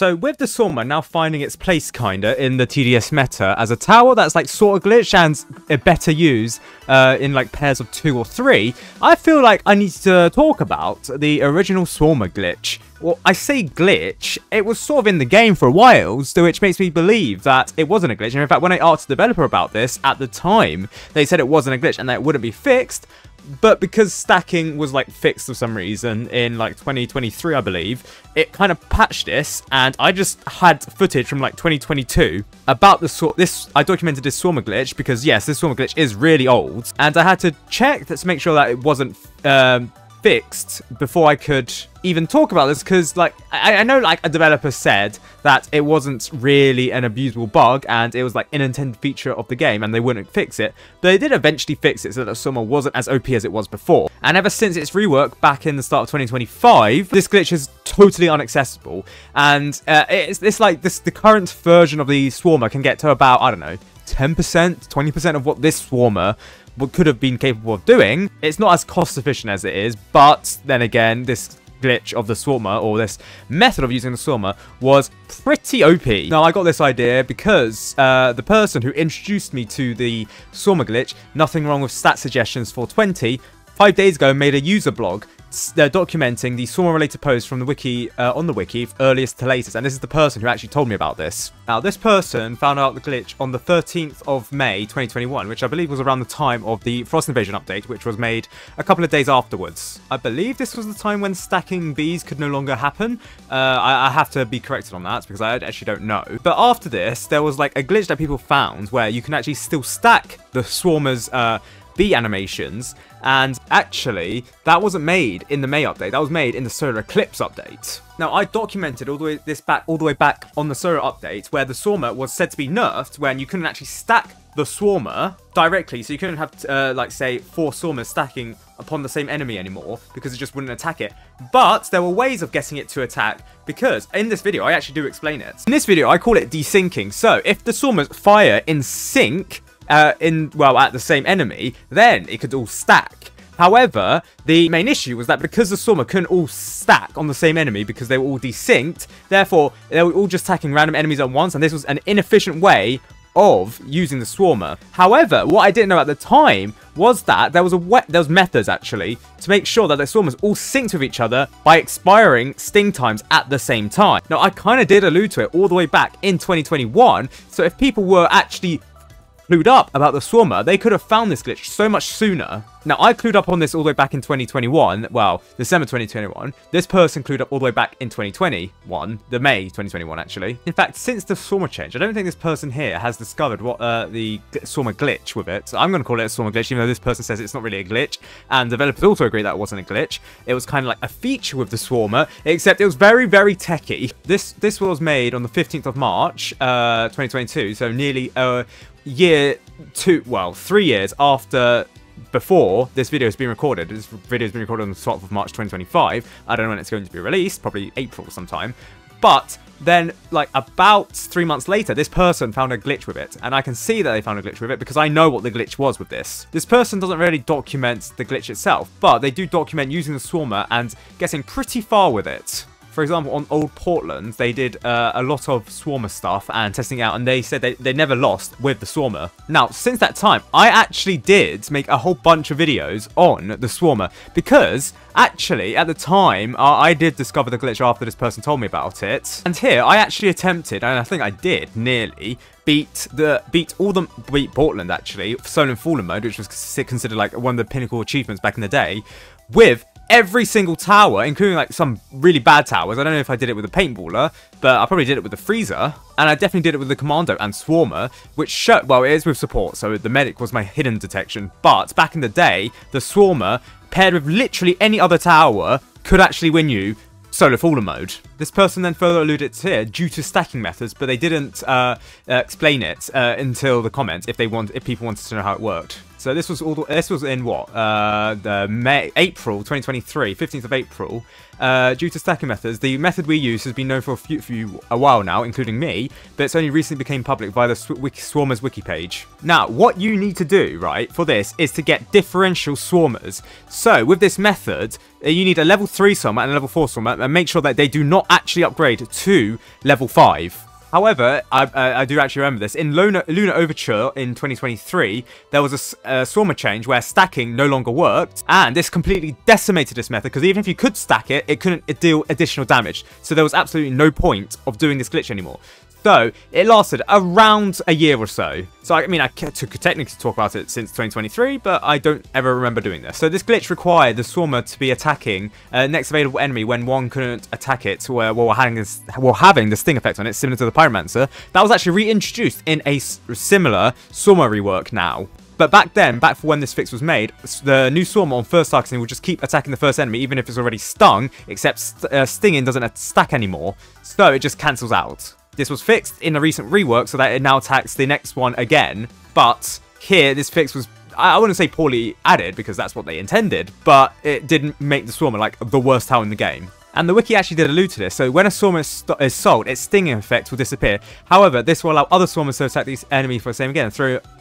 So with the Swarmer now finding its place kinda in the TDS meta as a tower that's like sort of glitch and better used in like pairs of 2 or 3, I feel like I need to talk about the original Swarmer glitch. Well, I say glitch, it was sort of in the game for a while, so which makes me believe that it wasn't a glitch. And in fact, when I asked the developer about this at the time, they said it wasn't a glitch and that it wouldn't be fixed. But because stacking was like fixed for some reason in like 2023, I believe, it kind of patched this, and I just had footage from like 2022 about I documented this Swarmer glitch because yes, this Swarmer glitch is really old, and I had to check to make sure that it wasn't fixed before I could even talk about this, because like I know like a developer said that it wasn't really an abusable bug and it was like an intended feature of the game and they wouldn't fix it, but they did eventually fix it so that the Swarmer wasn't as OP as it was before. And ever since its rework back in the start of 2025, this glitch is totally inaccessible, and it's like the current version of the Swarmer can get to about, I don't know, 10%, 20% of what this Swarmer could have been capable of doing. It's not as cost efficient as it is, but then again, this glitch of the Swarmer, or this method of using the Swarmer, was pretty OP. Now, I got this idea because the person who introduced me to the Swarmer glitch, Nothing Wrong with Stat Suggestions 420, 5 days ago made a user blog documenting the Swarmer related posts from the wiki, on the wiki, earliest to latest, and this is the person who actually told me about this. Now, this person found out the glitch on the 13th of May 2021, which I believe was around the time of the Frost Invasion update, which was made a couple of days afterwards. I believe this was the time when stacking bees could no longer happen. I have to be corrected on that because I actually don't know. But after this, there was like a glitch that people found where you can actually still stack the Swarmer's bee animations, and actually that wasn't made in the May update, that was made in the Solar Eclipse update. Now, I documented all the way back on the Solar update where the Swarmer was said to be nerfed when you couldn't actually stack the Swarmer directly, so you couldn't have like say 4 Swarmers stacking upon the same enemy anymore because it just wouldn't attack it. But there were ways of getting it to attack, because in this video I actually do explain it. In this video I call it desyncing. So if the Swarmers fire in sync at the same enemy, then it could all stack. However, the main issue was that because the Swarmer couldn't all stack on the same enemy because they were all desynced, therefore they were all just attacking random enemies at once, and this was an inefficient way of using the Swarmer. However, what I didn't know at the time was that there was methods actually to make sure that the Swarmers all synced with each other by expiring sting times at the same time. Now, I kind of did allude to it all the way back in 2021, so if people were actually clued up about the Swarmer, they could have found this glitch so much sooner. Now, I clued up on this all the way back in 2021, well, December 2021. This person clued up all the way back in 2021, the May 2021 actually. In fact, since the Swarmer change, I don't think this person here has discovered what the Swarmer glitch with it. So I'm going to call it a Swarmer glitch, even though this person says it's not really a glitch. And developers also agree that it wasn't a glitch. It was kind of like a feature with the Swarmer, except it was very, very techy. This was made on the 15th of March, 2022, so nearly year 3 years after before this video has been recorded. This video has been recorded on the 12th of March 2025. I don't know when it's going to be released, probably April sometime. But then, like, about 3 months later, this person found a glitch with it. And I can see that they found a glitch with it because I know what the glitch was with this. This person doesn't really document the glitch itself, but they do document using the Swarmer and getting pretty far with it. For example, on Old Portland, they did a lot of Swarmer stuff and testing it out, and they said they never lost with the Swarmer. Now, since that time, I actually did make a whole bunch of videos on the Swarmer, because actually, at the time, I did discover the glitch after this person told me about it. And here, I actually attempted, and I think I did, nearly, beat Portland, actually, Solo and Fallen mode, which was considered like one of the pinnacle achievements back in the day, with every single tower, including like some really bad towers. I don't know if I did it with a paintballer, but I probably did it with the freezer, and I definitely did it with the commando and Swarmer, which showed, well, it is with support, so the medic was my hidden detection. But back in the day, the Swarmer paired with literally any other tower could actually win you Solo Fallen mode. This person then further alluded to here due to stacking methods, but they didn't explain it until the comments if people wanted to know how it worked. So this was in what? April 2023, 15th of April. Due to stacking methods, the method we use has been known for a while now, including me, but it's only recently became public via the Swarmer's wiki page. Now, what you need to do, right, for this is to get differential Swarmers. So with this method, you need a level 3 Swarmer and a level 4 Swarmer, and make sure that they do not actually upgrade to level 5. However, I do actually remember this. In Lunar Overture in 2023, there was a Swarmer change where stacking no longer worked, and this completely decimated this method, because even if you could stack it, it couldn't deal additional damage. So there was absolutely no point of doing this glitch anymore. So it lasted around a year or so. So I mean, I could technically talk about it since 2023, but I don't ever remember doing this. So this glitch required the Swarmer to be attacking next available enemy when one couldn't attack it while having the sting effect on it, similar to the Pyromancer. That was actually reintroduced in a similar Swarmer rework now. But back for when this fix was made, the new Swarmer on first targeting will just keep attacking the first enemy, even if it's already stung, except stinging doesn't stack anymore, so it just cancels out. This was fixed in a recent rework so that it now attacks the next one again, but here this fix was, I wouldn't say poorly added, because that's what they intended, but it didn't make the Swarmer like the worst tower in the game. And the wiki actually did allude to this, so when a Swarmer is sold, its stinging effect will disappear. However, this will allow other Swarmers to attack these enemies for the same again,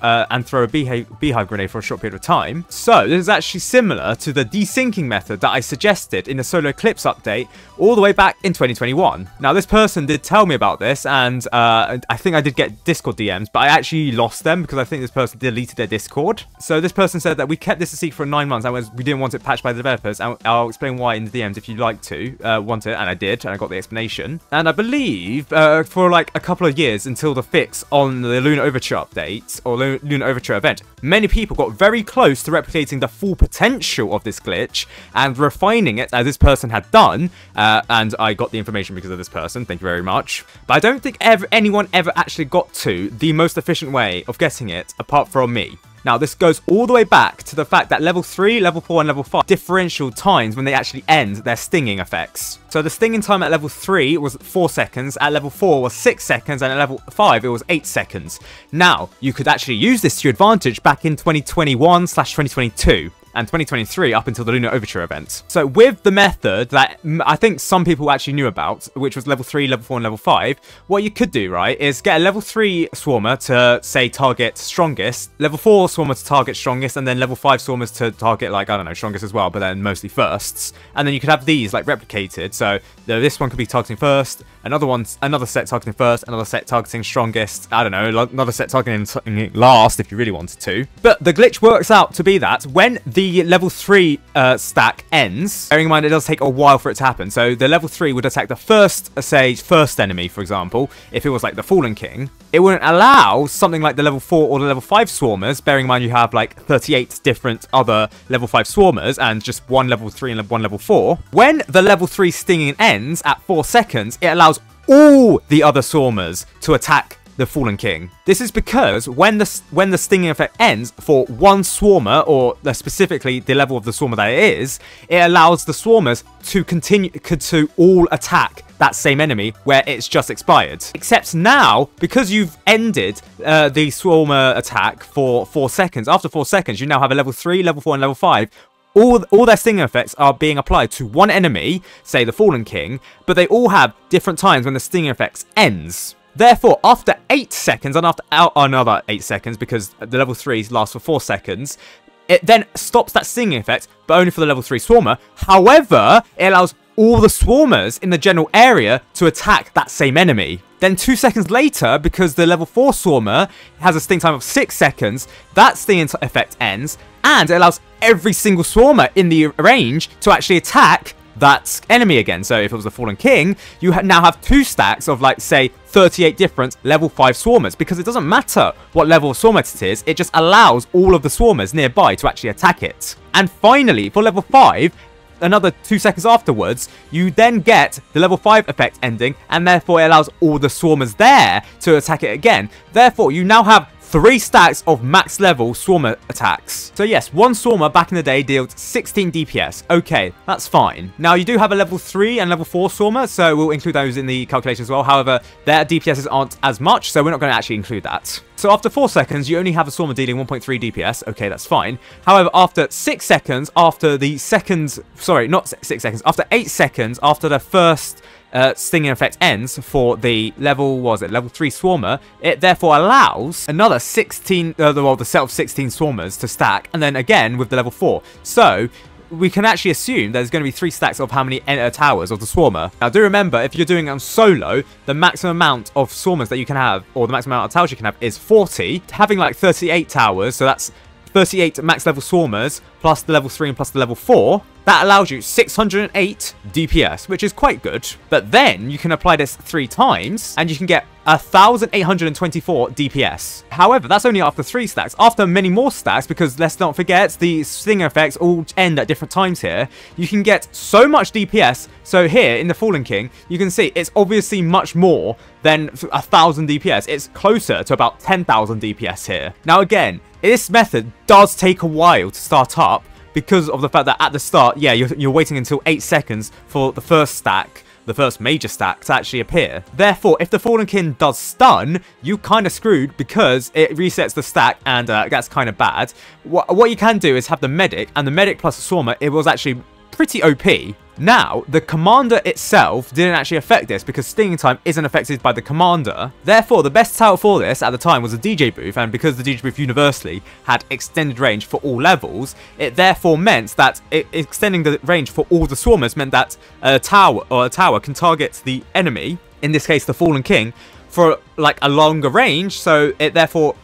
and throw a beehive grenade for a short period of time. So, this is actually similar to the desyncing method that I suggested in the Solo Eclipse update all the way back in 2021. Now, this person did tell me about this, and I think I did get Discord DMs, but I actually lost them because I think this person deleted their Discord. So, this person said that we kept this a secret for 9 months, and we didn't want it patched by the developers, and I'll explain why in the DMs if you'd like to. Want it, and I did, and I got the explanation. And I believe for like a couple of years until the fix on the Lunar Overture update or Lunar Overture event, many people got very close to replicating the full potential of this glitch and refining it as this person had done, and I got the information because of this person, thank you very much. But I don't think anyone ever actually got to the most efficient way of getting it apart from me. Now, this goes all the way back to the fact that level 3, level 4, and level 5 differential times when they actually end their stinging effects. So the stinging time at level 3 was 4 seconds, at level 4 was 6 seconds, and at level 5 it was 8 seconds. Now, you could actually use this to your advantage back in 2021/2022. And 2023 up until the Lunar Overture event. So with the method that I think some people actually knew about, which was level 3, level 4, and level 5, what you could do, right, is get a level 3 Swarmer to, say, target Strongest, level 4 Swarmer to target Strongest, and then level 5 Swarmers to target, like, I don't know, Strongest as well, but then mostly Firsts. And then you could have these, like, replicated, so this one could be targeting First, another set targeting First, another set targeting Strongest, I don't know, another set targeting Last if you really wanted to. But the glitch works out to be that when the level 3 stack ends, bearing in mind it does take a while for it to happen, so the level 3 would attack the first enemy, for example, if it was like the Fallen King. It wouldn't allow something like the level 4 or the level 5 Swarmers, bearing in mind you have like 38 different other level 5 Swarmers and just one level 3 and one level 4. When the level 3 stinging ends at 4 seconds, it allows all the other Swarmers to attack the Fallen King. This is because when the stinging effect ends for one Swarmer, or specifically the level of the Swarmer that it is, it allows the Swarmers to continue to all attack that same enemy where it's just expired. Except now, because you've ended the Swarmer attack for 4 seconds, after 4 seconds you now have a level 3, level 4, and level 5. All their stinging effects are being applied to one enemy, say the Fallen King, but they all have different times when the stinging effects ends. Therefore, after 8 seconds, and after another 8 seconds, because the level 3s last for 4 seconds, it then stops that stinging effect, but only for the level 3 Swarmer. However, it allows all the Swarmers in the general area to attack that same enemy. Then 2 seconds later, because the level 4 Swarmer has a sting time of 6 seconds, that stinging effect ends, and it allows every single Swarmer in the range to actually attack that enemy again. So if it was the Fallen King, you now have 2 stacks of, like, say, 38 different level 5 Swarmers, because it doesn't matter what level of Swarmer it is, it just allows all of the Swarmers nearby to actually attack it. And finally, for level 5, another 2 seconds afterwards, you then get the level 5 effect ending, and therefore it allows all the Swarmers there to attack it again. Therefore, you now have 3 stacks of max level Swarmer attacks. So yes, one Swarmer back in the day dealt 16 DPS. Okay, that's fine. Now you do have a level 3 and level 4 Swarmer, so we'll include those in the calculation as well. However, their DPSs aren't as much, so we're not going to actually include that. So after 4 seconds, you only have a Swarmer dealing 1.3 DPS. Okay, that's fine. However, after 6 seconds, after the second... Sorry, not 6 seconds. After 8 seconds, after the first stinging effect ends for the level 3 Swarmer, it therefore allows another 16, the set of 16 Swarmers to stack, and then again with the level 4. So we can actually assume there's going to be 3 stacks of how many towers of the Swarmer. Now, do remember, if you're doing it on solo, the maximum amount of Swarmers that you can have, or the maximum amount of towers you can have, is 40. Having like 38 towers, so that's 38 max level Swarmers, plus the level 3 and plus the level 4, that allows you 608 DPS, which is quite good. But then you can apply this 3 times, and you can get 1,824 DPS. However, that's only after 3 stacks. After many more stacks, because let's not forget, the stinger effects all end at different times here, you can get so much DPS. So here, in the Fallen King, you can see it's obviously much more than 1,000 DPS. It's closer to about 10,000 DPS here. Now again, this method does take a while to start up, because of the fact that at the start, yeah, you're waiting until 8 seconds for the first stack, the first major stack, to actually appear. Therefore, if the Fallen King does stun, you kind of screwed, because it resets the stack, and that's kind of bad. What you can do is have the medic, and the medic plus the Swarmer, it was actually pretty OP. Now, the commander itself didn't actually affect this, because stinging time isn't affected by the commander. Therefore, the best tower for this at the time was the DJ booth, and because the DJ booth universally had extended range for all levels, it therefore meant that extending the range for all the Swarmers meant that a tower can target the enemy, in this case the Fallen King, for like a longer range, so it therefore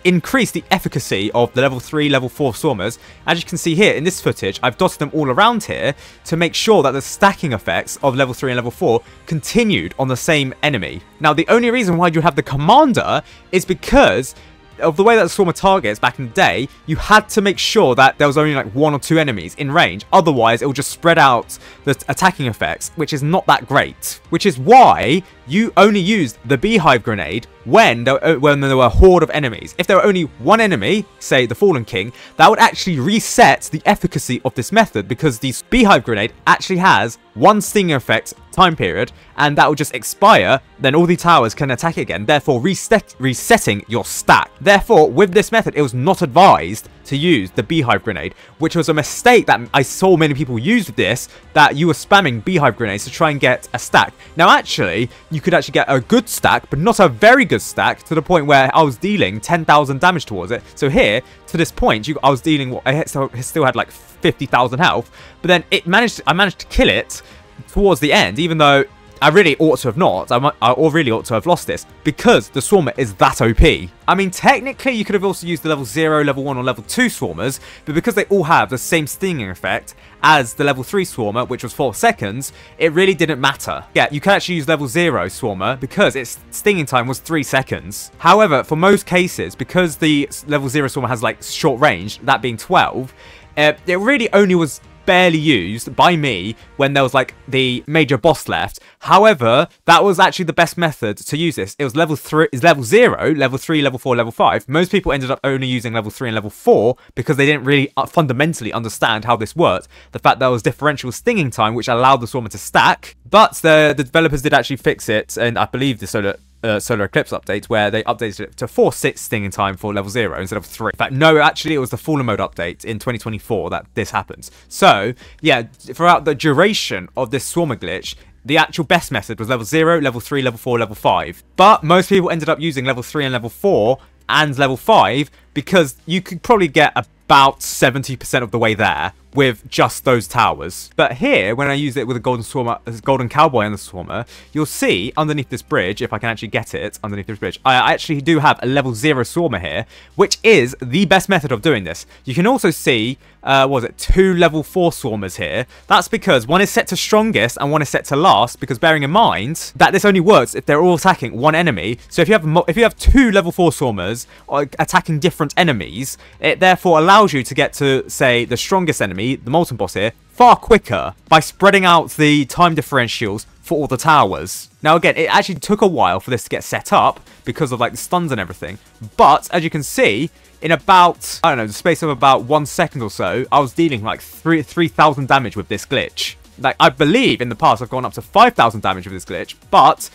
increased the efficacy of the level 3, level 4 Swarmers. As you can see here in this footage, I've dotted them all around here to make sure that the stacking effects of level 3 and level 4 continued on the same enemy. Now, the only reason why you have the commander is because of the way that the Swarmer targets back in the day. You had to make sure that there was only like 1 or 2 enemies in range, otherwise it will just spread out the attacking effects, which is not that great. Which is why you only used the beehive grenade when there were a horde of enemies. If there were only 1 enemy, say the Fallen King, that would actually reset the efficacy of this method, because the beehive grenade actually has 1 stinger effect time period, and that will just expire, then all the towers can attack again, therefore resetting your stack. Therefore, with this method, it was not advised to use the beehive grenade, which was a mistake that I saw many people use with this, that you were spamming beehive grenades to try and get a stack. Now actually, you could actually get a good stack, but not a very good stack, to the point where I was dealing 10,000 damage towards it. So here, to this point, I was dealing, I still had like 50,000 health, but then I managed to kill it towards the end, even though I really ought to have not. I really ought to have lost this, because the Swarmer is that OP. I mean, technically, you could have also used the level 0, level 1, or level 2 Swarmers, but because they all have the same stinging effect as the level 3 Swarmer, which was 4 seconds, it really didn't matter. Yeah, you can actually use level 0 Swarmer, because its stinging time was 3 seconds. However, for most cases, because the level 0 Swarmer has, like, short range, that being 12, it really only was barely used by me when there was like the major boss left. However, that was actually the best method to use this. It was level 0, level 3, level 4, level 5. Most people ended up only using level 3 and level 4 because they didn't really fundamentally understand how this worked. The fact there was differential stinging time, which allowed the Swarmer to stack. But the developers did actually fix it, and I believe the Solar Eclipse update, where they updated it to 4 stinging time for level 0 instead of 3. In fact, no, actually it was the Fallen Mode update in 2024 that this happens. So, yeah, throughout the duration of this Swarmer glitch, the actual best method was level 0, level 3, level 4, level 5. But most people ended up using level 3 and level 4 and level 5 because you could probably get about 70% of the way there with just those towers. But here, when I use it with a golden cowboy on the Swarmer, you'll see underneath this bridge, if I can actually get it underneath this bridge, I actually do have a level 0 Swarmer here, which is the best method of doing this. You can also see, 2 level 4 Swarmers here. That's because one is set to strongest and one is set to last, because bearing in mind that this only works if they're all attacking one enemy. So if you have 2 level 4 Swarmers attacking different enemies, it therefore allows you to get to, say, the strongest enemy, the Molten Boss here, far quicker by spreading out the time differentials for all the towers. Now again, it actually took a while for this to get set up because of like the stuns and everything, but as you can see, in about, I don't know, the space of about 1 second or so, I was dealing like 3,000 damage with this glitch. Like, I believe in the past I've gone up to 5,000 damage with this glitch, but,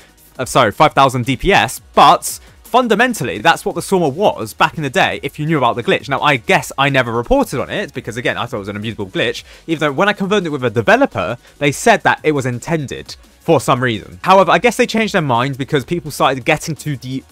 sorry, 5,000 DPS, but fundamentally, that's what the Swarmer was back in the day if you knew about the glitch. Now, I guess I never reported on it because, again, I thought it was an unusable glitch, even though when I confirmed it with a developer, they said that it was intended for some reason. However, I guess they changed their mind because people started getting to the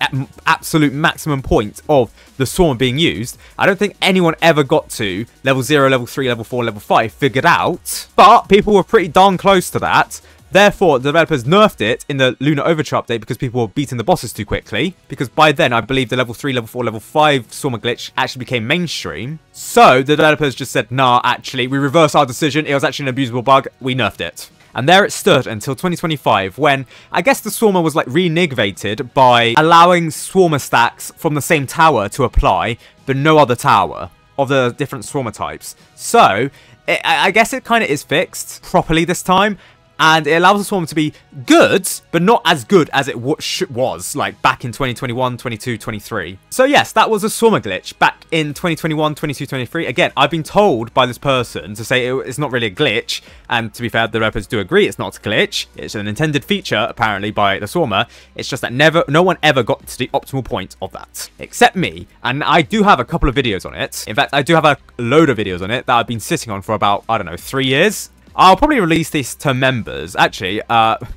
absolute maximum point of the Swarmer being used. I don't think anyone ever got to level 0, level 3, level 4, level 5 figured out, but people were pretty darn close to that. Therefore, the developers nerfed it in the Lunar Overture update because people were beating the bosses too quickly. Because by then, I believe the level 3, level 4, level 5 Swarmer glitch actually became mainstream. So, the developers just said, nah, actually, we reversed our decision. It was actually an abusable bug. We nerfed it. And there it stood until 2025, when I guess the Swarmer was like reinvigorated by allowing Swarmer stacks from the same tower to apply, but no other tower of the different Swarmer types. So, I guess it kind of is fixed properly this time. And it allows the Swarmer to be good, but not as good as it was, like, back in 2021, 22, 23. So, yes, that was a Swarmer glitch back in 2021, 22, 23. Again, I've been told by this person to say it's not really a glitch. And to be fair, the developers do agree it's not a glitch. It's an intended feature, apparently, by the Swarmer. It's just that no one ever got to the optimal point of that, except me. And I do have a couple of videos on it. In fact, I do have a load of videos on it that I've been sitting on for about, I don't know, 3 years. I'll probably release this to members. Actually,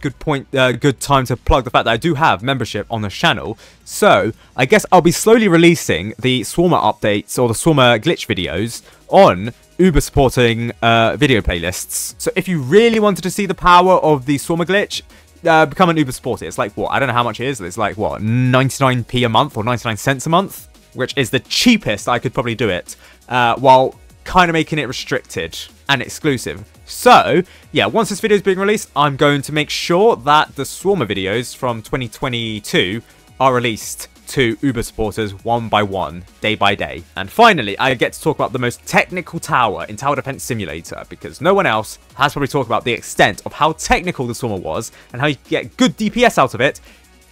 good point, good time to plug the fact that I do have membership on the channel. So, I guess I'll be slowly releasing the Swarmer updates or the Swarmer glitch videos on Uber supporting video playlists. So, if you really wanted to see the power of the Swarmer glitch, become an Uber supporter. It's like, what? I don't know how much it is. It's like, what, 99p a month or 99 cents a month? Which is the cheapest I could probably do it, while kind of making it restricted and exclusive. So, yeah, once this video is being released, I'm going to make sure that the Swarmer videos from 2022 are released to Uber supporters one by one, day by day. And finally, I get to talk about the most technical tower in Tower Defense Simulator, because no one else has probably talked about the extent of how technical the Swarmer was and how you could get good DPS out of it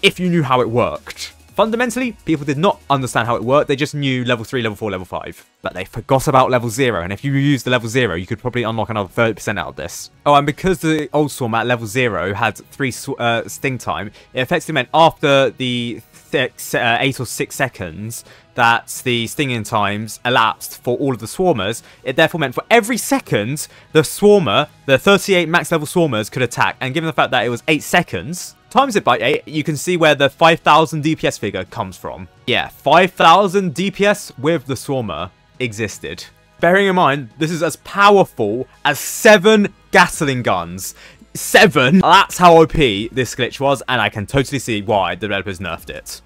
if you knew how it worked. Fundamentally, people did not understand how it worked. They just knew level 3, level 4, level 5. But they forgot about level 0. And if you used the level 0, you could probably unlock another 30% out of this. Oh, and because the old Swarm at level 0 had 3 sting time, it effectively meant after the 8 or 6 seconds that the stinging times elapsed for all of the Swarmers, it therefore meant for every second, the Swarmer, the 38 max level Swarmers could attack. And given the fact that it was 8 seconds, times it by 8, you can see where the 5,000 DPS figure comes from. Yeah, 5,000 DPS with the Swarmer existed. Bearing in mind, this is as powerful as 7 Gatling guns. 7! That's how OP this glitch was, and I can totally see why the developers nerfed it.